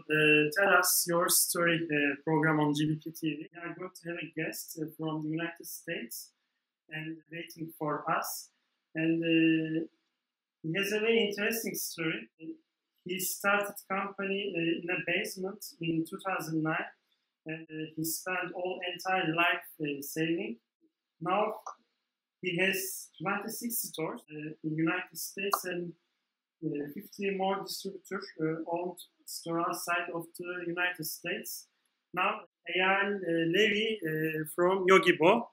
to tell us your story program on GBP TV. We are going to have a guest from the United States and waiting for us. And he has a very interesting story. He started company in a basement in 2009, and he spent all entire life saving. Now he has 26 stores in the United States and 50 more distributors owned store outside of the United States. Now, Eyal Levy from Yogibo.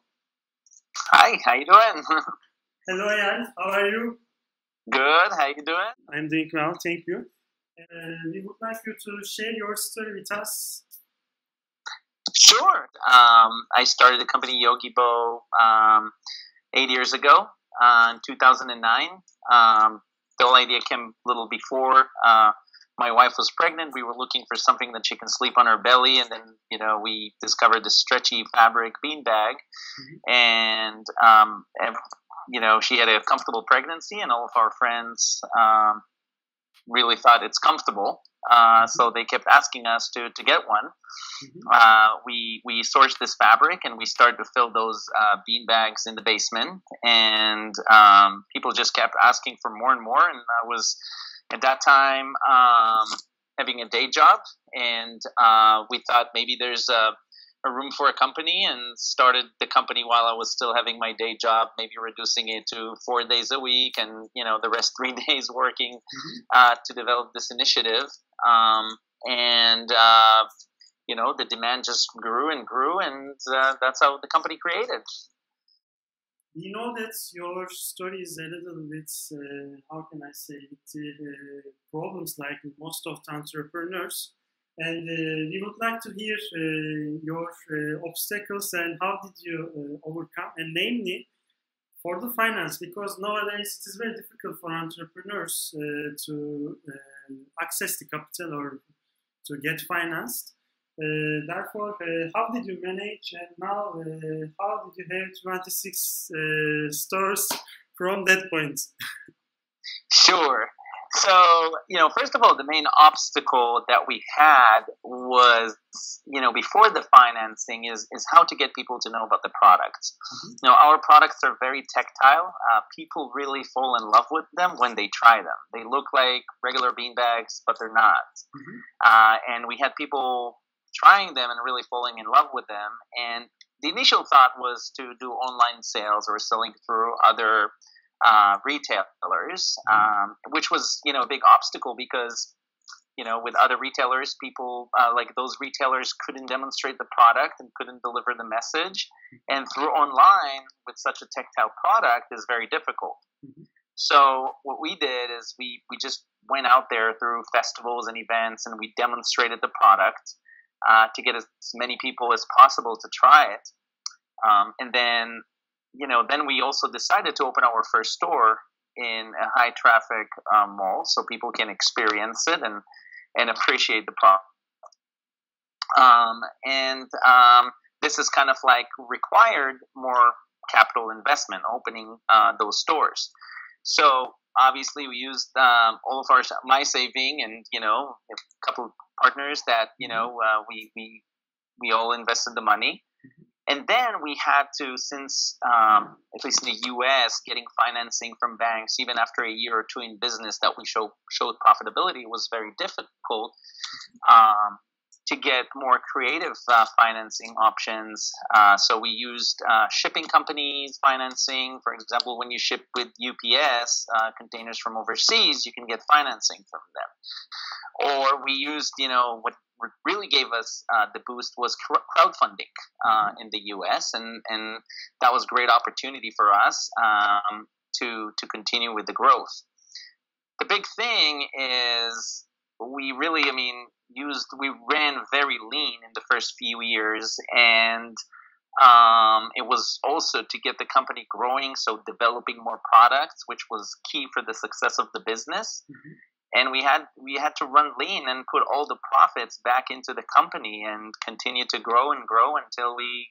Hi, how you doing? Hello, Eyal. How are you? Good. How you doing? I'm doing well, thank you. We would like you to share your story with us. Sure. I started the company Yogibo 8 years ago in 2009. The whole idea came a little before. My wife was pregnant. We were looking for something that she can sleep on her belly, and then we discovered this stretchy fabric beanbag, and she had a comfortable pregnancy, and all of our friends really thought it's comfortable. So they kept asking us to get one. We sourced this fabric and we started to fill those bean bags in the basement, and people just kept asking for more and more. And I was at that time having a day job, and we thought maybe there's a room for a company, and started the company while I was still having my day job, maybe reducing it to 4 days a week, and the rest 3 days working to develop this initiative. The demand just grew and grew, and that's how the company created. We know that your story is a little bit, how can I say, problems like most of the entrepreneurs. And we would like to hear your obstacles and how did you overcome, and namely for the finance, because nowadays it is very difficult for entrepreneurs to access the capital or to get financed. Therefore, how did you manage, and now how did you have 26 stores from that point? Sure. So, first of all, the main obstacle that we had was, before the financing is how to get people to know about the products. Our products are very tactile. People really fall in love with them when they try them. They look like regular beanbags, but they're not. And we had people trying them and really falling in love with them. And the initial thought was to do online sales or selling through other retailers, which was, a big obstacle because, with other retailers, people like those retailers couldn't demonstrate the product and couldn't deliver the message. And through online with such a tactile product is very difficult. So what we did is we just went out there through festivals and events, and we demonstrated the product to get as many people as possible to try it. And then we also decided to open our first store in a high traffic mall, so people can experience it and appreciate the product. This is kind of like required more capital investment, opening those stores. So obviously we used all of my saving, and a couple of partners that we all invested the money. And then we had to, since at least in the U.S., getting financing from banks, even after a year or two in business, that we showed profitability, was very difficult to get more creative financing options. So we used shipping companies financing. For example, when you ship with UPS containers from overseas, you can get financing from them. Or we used, what really gave us the boost was crowdfunding in the U.S. And that was a great opportunity for us to continue with the growth. The big thing is we really, we ran very lean in the first few years, and it was also to get the company growing, so developing more products, which was key for the success of the business. And we had to run lean and put all the profits back into the company and continue to grow and grow until we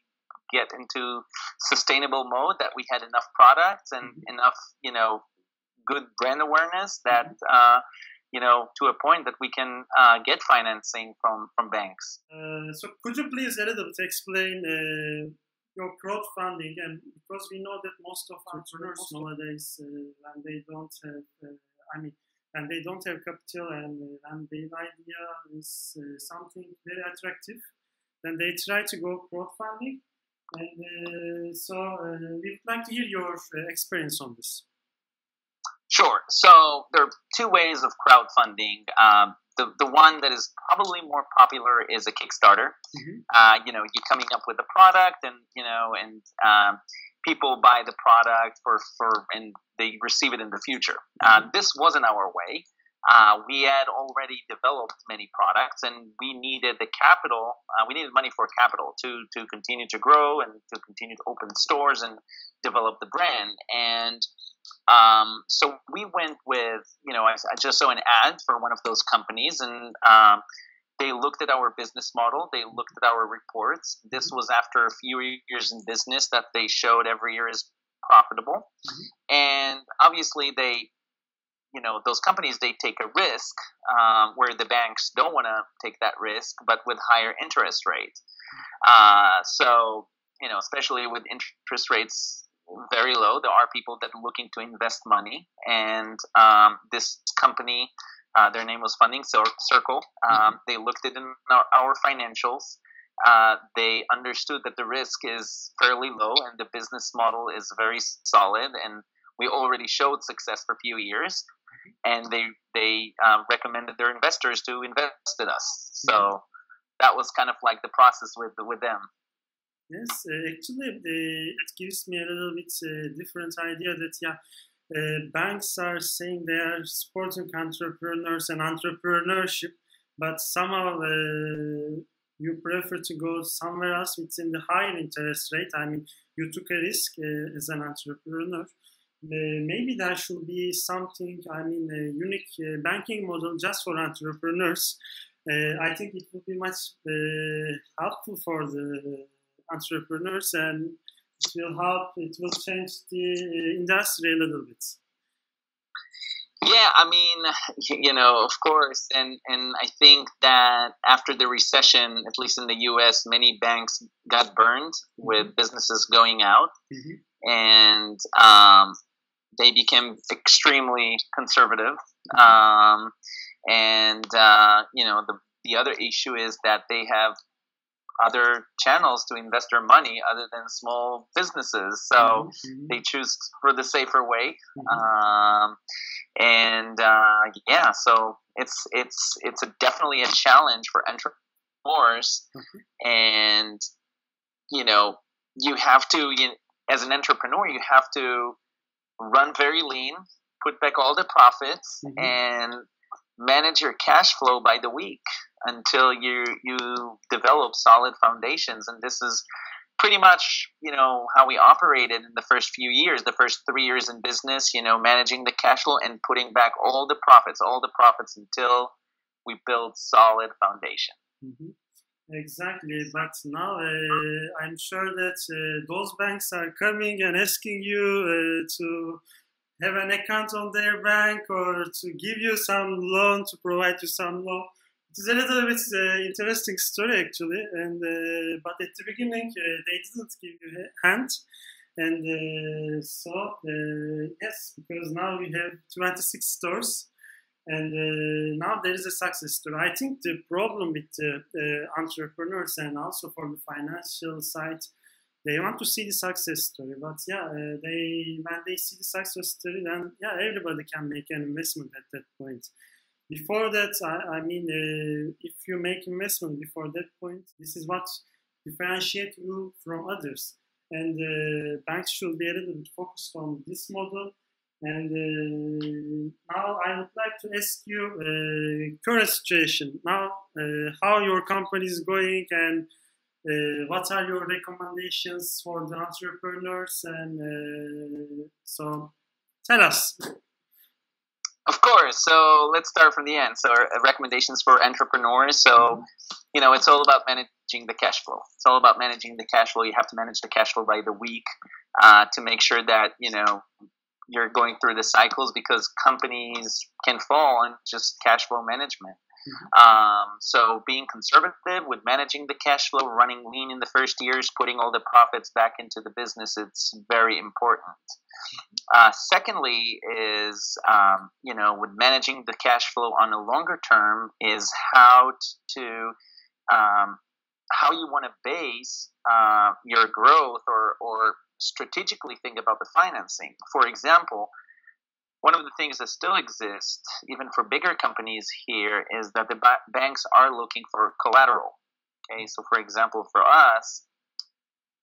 get into sustainable mode, that we had enough products and enough, good brand awareness that to a point that we can get financing from banks. So could you please a little bit explain your crowdfunding? And because we know that most of entrepreneurs nowadays, when they don't have, when they don't have capital and their idea is something very attractive, then they try to go crowdfunding. And we would like to hear your experience on this. Sure. So there are two ways of crowdfunding. The one that is probably more popular is a Kickstarter. Mm-hmm. You're coming up with a product, and people buy the product and they receive it in the future. This wasn't our way. We had already developed many products, and we needed the capital. We needed money for capital to continue to grow and to continue to open stores and develop the brand. And so we went with, I just saw an ad for one of those companies, and they looked at our business model. They looked at our reports. This was after a few years in business that they showed every year is profitable. Mm-hmm. And obviously those companies, they take a risk where the banks don't want to take that risk, but with higher interest rates. So, especially with interest rates very low, there are people that are looking to invest money. And this company, their name was Funding Circle. They looked at our financials. They understood that the risk is fairly low and the business model is very solid. And we already showed success for a few years. And they recommended their investors to invest in us. So that was kind of like the process with them. Yes, actually, it gives me a little bit different idea that banks are saying they are supporting entrepreneurs and entrepreneurship, but somehow you prefer to go somewhere else within the higher interest rate. I mean, you took a risk as an entrepreneur. Maybe there should be something, a unique banking model just for entrepreneurs. I think it would be much helpful for the entrepreneurs, and it will change the industry a little bit. Yeah, of course. And I think that after the recession, at least in the US, many banks got burned with businesses going out. Mm-hmm. And they became extremely conservative. The other issue is that they have other channels to invest their money other than small businesses. So they choose for the safer way. So it's definitely a challenge for entrepreneurs. And, you have to, as an entrepreneur, you have to run very lean, put back all the profits, and manage your cash flow by the week until you develop solid foundations. And this is pretty much, how we operated in the first few years, the first 3 years in business, managing the cash flow and putting back all the profits until we build solid foundation. Exactly, but now I'm sure that those banks are coming and asking you to have an account on their bank or to give you some loan, to provide you some loan. It's a little bit interesting story actually, and but at the beginning they didn't give you a hand, and yes, because now we have 26 stores. And now there is a success story. I think the problem with entrepreneurs and also for the financial side, they want to see the success story. But when they see the success story, then everybody can make an investment at that point. Before that, if you make investment before that point, this is what differentiates you from others. And banks should be a little bit focused on this model. And now I would like to ask you current situation. Now, how your company is going, and what are your recommendations for the entrepreneurs? And so, tell us. Of course. So let's start from the end. So recommendations for entrepreneurs. So, it's all about managing the cash flow. It's all about managing the cash flow. You have to manage the cash flow by the week to make sure that, you're going through the cycles because companies can fall on just cash flow management. So being conservative with managing the cash flow, running lean in the first years, putting all the profits back into the business, it's very important. Secondly is, with managing the cash flow on a longer term is how you want to base your growth or strategically think about the financing. For example, one of the things that still exists, even for bigger companies here, is that the banks are looking for collateral. Okay, so for example, for us,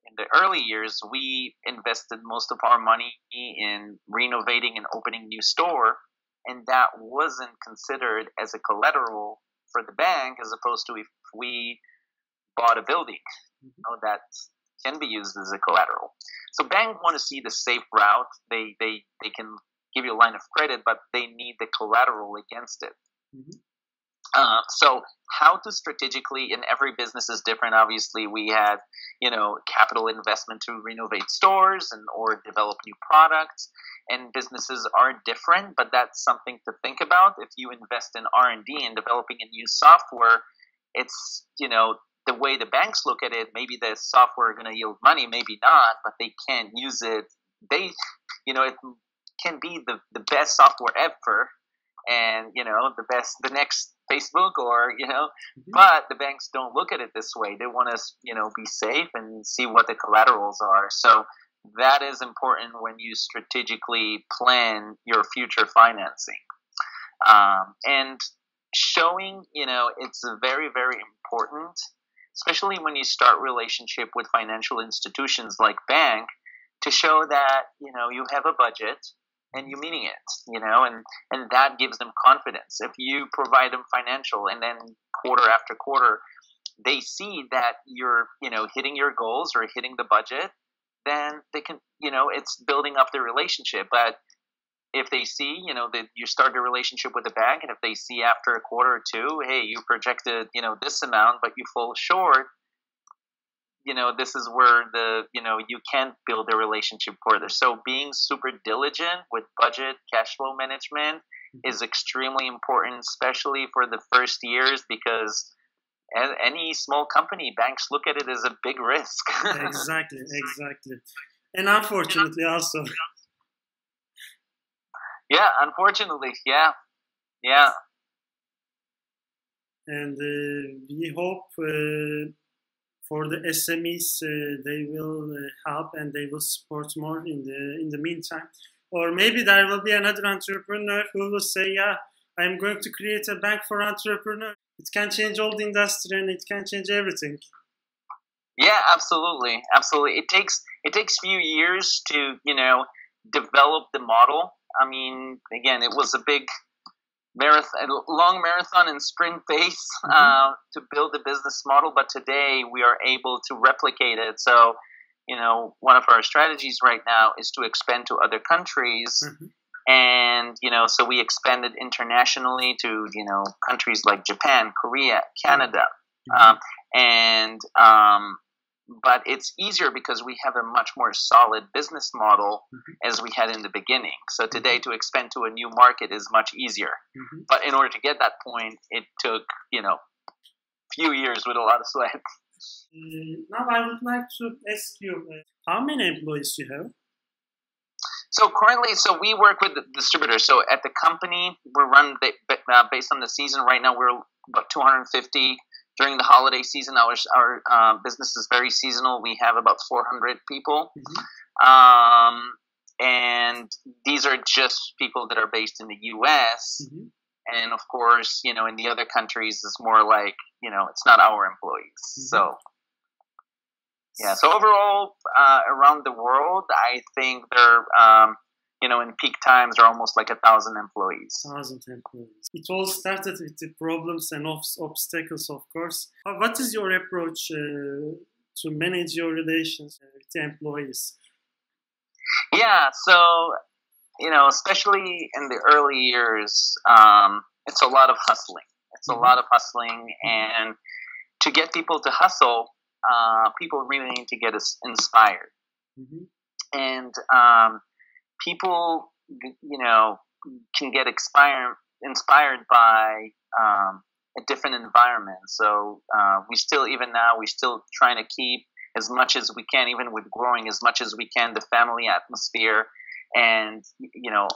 in the early years, we invested most of our money in renovating and opening new store, and that wasn't considered as a collateral for the bank, as opposed to if we bought a building, that can be used as a collateral. So banks want to see the safe route. They can give you a line of credit, but they need the collateral against it. So how to strategically, and every business is different. Obviously, we had, capital investment to renovate stores or develop new products, and businesses are different, but that's something to think about. If you invest in R&D and developing a new software, it's, the way the banks look at it, maybe the software are going to yield money, maybe not, but they can't use it. It can be the best software ever, and the next Facebook, or but the banks don't look at it this way. They want us be safe and see what the collaterals are. So that is important when you strategically plan your future financing, and showing it's very, very important, especially when you start relationship with financial institutions like bank, to show that you have a budget and you're meeting it, and that gives them confidence. If you provide them financial, and then quarter after quarter, they see that you're, hitting your goals or hitting the budget, then they can, it's building up the relationship. But if they see, that you start a relationship with the bank, and if they see after a quarter or two, hey, you projected, this amount, but you fall short, this is where you can't build a relationship further. So being super diligent with budget, cash flow management is extremely important, especially for the first years, because as any small company, banks look at it as a big risk. Exactly. And unfortunately also. Yeah, unfortunately, yeah. And we hope for the SMEs, they will help and they will support more in the meantime. Or maybe there will be another entrepreneur who will say, yeah, I'm going to create a bank for entrepreneurs. It can change all the industry and it can change everything. Yeah, absolutely. It takes few years to, develop the model. I mean, again, it was a big long marathon and sprint pace to build the business model, but today we are able to replicate it. So, one of our strategies right now is to expand to other countries, and so we expanded internationally to countries like Japan, Korea, Canada, but it's easier because we have a much more solid business model as we had in the beginning. So today to expand to a new market is much easier. But in order to get that point, it took, few years with a lot of sweat. Now I would like to ask you, how many employees you have? So currently, we work with the distributors. So at the company, we're run based on the season. Right now, we're about 250. During the holiday season, our business is very seasonal. We have about 400 people. And these are just people that are based in the U.S. And of course, in the other countries, it's more like, it's not our employees. So, yeah. So overall, around the world, I think they're, in peak times, are almost like 1,000 employees. 1,000 employees. It all started with the problems and obstacles, of course. What is your approach to manage your relations with the employees? Yeah, so, especially in the early years, it's a lot of hustling. It's a lot of hustling, and to get people to hustle, people really need to get inspired. And people can get inspired by a different environment. So we still trying to keep as much as we can, even with growing as much as we can, the family atmosphere. And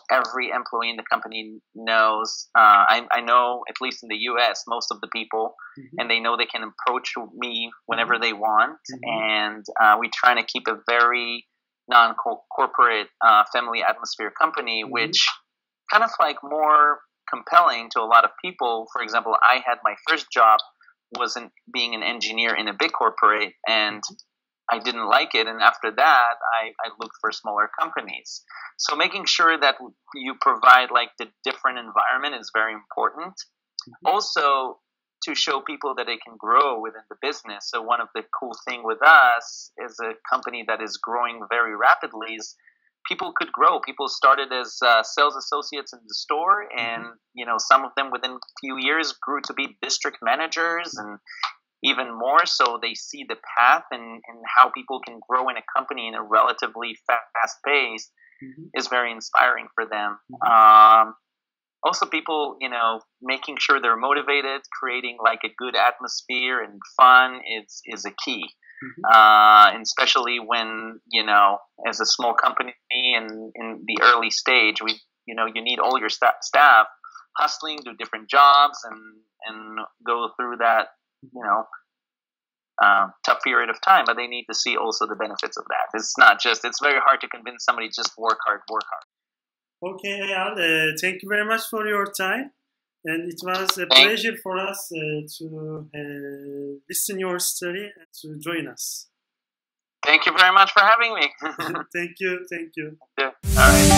every employee in the company knows. I know, at least in the U.S., most of the people, and they know they can approach me whenever they want. And we try to keep a very non-corporate family atmosphere company, which kind of like more compelling to a lot of people. For example, I had my first job wasn't being an engineer in a big corporate, and I didn't like it. And after that, I looked for smaller companies. So making sure that you provide like the different environment is very important. Also, to show people that they can grow within the business. So one of the cool thing with us is a company that is growing very rapidly is people could grow. People started as sales associates in the store, and some of them within a few years grew to be district managers and even more. So they see the path and how people can grow in a company in a relatively fast pace is very inspiring for them. Also, people, making sure they're motivated, creating like a good atmosphere and fun is a key. And especially when, as a small company and in the early stage, you need all your staff hustling, do different jobs and go through that, tough period of time, but they need to see also the benefits of that. It's very hard to convince somebody just work hard. Okay, Eyal, thank you very much for your time. And it was a pleasure for us to listen your story and to join us. Thank you very much for having me. Thank you. Yeah. All right.